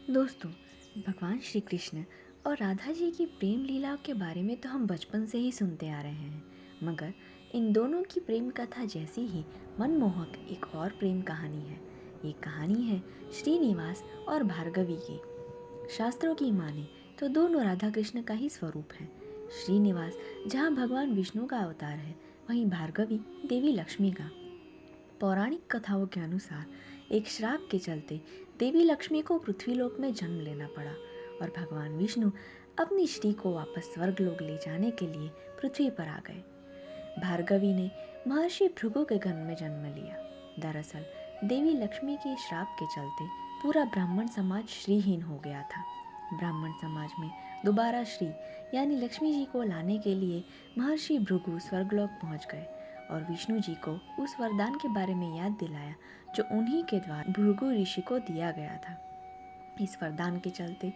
दोस्तों, भगवान श्री कृष्ण और राधा जी की प्रेम लीलाओं के बारे में तो हम बचपन से ही सुनते आ रहे हैं, मगर इन दोनों की प्रेम कथा जैसी ही मनमोहक एक और प्रेम कहानी है। ये कहानी है श्रीनिवास और भार्गवी की। शास्त्रों की माने तो दोनों राधा कृष्ण का ही स्वरूप है। श्रीनिवास जहाँ भगवान विष्णु का अवतार है, वहीं भार्गवी देवी लक्ष्मी का। पौराणिक कथाओं के अनुसार एक श्राप के चलते देवी लक्ष्मी को पृथ्वीलोक में जन्म लेना पड़ा और भगवान विष्णु अपनी श्री को वापस स्वर्गलोक ले जाने के लिए पृथ्वी पर आ गए। भार्गवी ने महर्षि भृगु के गर्भ में जन्म लिया। दरअसल देवी लक्ष्मी के श्राप के चलते पूरा ब्राह्मण समाज श्रीहीन हो गया था। ब्राह्मण समाज में दोबारा श्री यानी लक्ष्मी जी को लाने के लिए महर्षि भृगु स्वर्गलोक पहुंच गए और विष्णु जी को उस वरदान के बारे में याद दिलाया जो उन्हीं के द्वारा भृगु ऋषि को दिया गया था। इस वरदान के चलते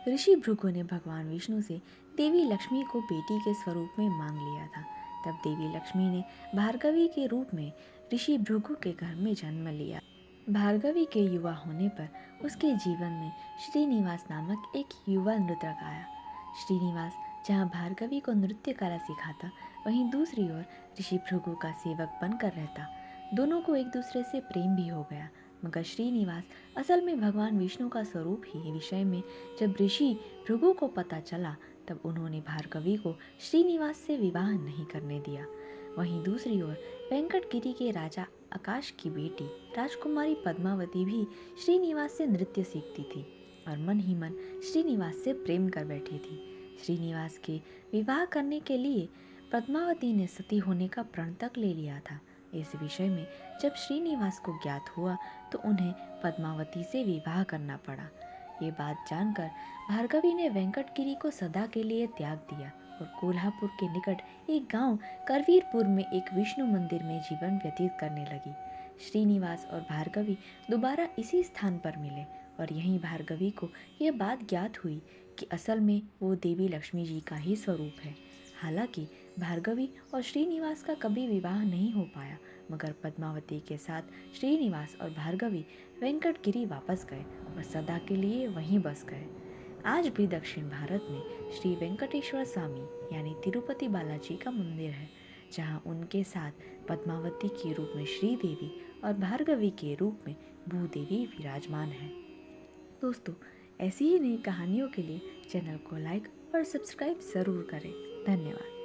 ऋषि भृगु ने भगवान विष्णु से देवी लक्ष्मी को बेटी के स्वरूप में मांग लिया था। तब देवी लक्ष्मी ने भार्गवी के रूप में ऋषि भृगु के घर में जन्म लिया। भार्गवी के युवा होने पर उसके जीवन में श्रीनिवास नामक एक युवा नृतक आया। श्रीनिवास जहाँ भार्गवी को नृत्य कला सिखाता, वहीं दूसरी ओर ऋषि भृगु का सेवक बनकर रहता। दोनों को एक दूसरे से प्रेम भी हो गया, मगर श्रीनिवास असल में भगवान विष्णु का स्वरूप ही विषय में जब ऋषि भृगु को पता चला, तब उन्होंने भार्गवी को श्रीनिवास से विवाह नहीं करने दिया। वहीं दूसरी ओर वेंकटगिरी के राजा आकाश की बेटी राजकुमारी पद्मावती भी श्रीनिवास से नृत्य सीखती थी और मन ही मन श्रीनिवास से प्रेम कर बैठी थी। श्रीनिवास के विवाह करने के लिए पद्मावती ने सती होने का प्रण तक ले लिया था। इस विषय में जब श्रीनिवास को ज्ञात हुआ तो उन्हें पद्मावती से विवाह करना पड़ा। ये बात जानकर भार्गवी ने वेंकटगिरी को सदा के लिए त्याग दिया और कोल्हापुर के निकट एक गांव करवीरपुर में एक विष्णु मंदिर में जीवन व्यतीत करने लगी। श्रीनिवास और भार्गवी दोबारा इसी स्थान पर मिले और यहीं भार्गवी को यह बात ज्ञात हुई कि असल में वो देवी लक्ष्मी जी का ही स्वरूप है। हालांकि भार्गवी और श्रीनिवास का कभी विवाह नहीं हो पाया, मगर पद्मावती के साथ श्रीनिवास और भार्गवी वेंकटगिरी वापस गए और सदा के लिए वहीं बस गए। आज भी दक्षिण भारत में श्री वेंकटेश्वर स्वामी यानी तिरुपति बालाजी का मंदिर है, जहां उनके साथ पद्मावती के रूप में श्री देवी और भार्गवी के रूप में भूदेवी विराजमान है। दोस्तों, ऐसी ही नई कहानियों के लिए चैनल को लाइक और सब्सक्राइब ज़रूर करें। धन्यवाद।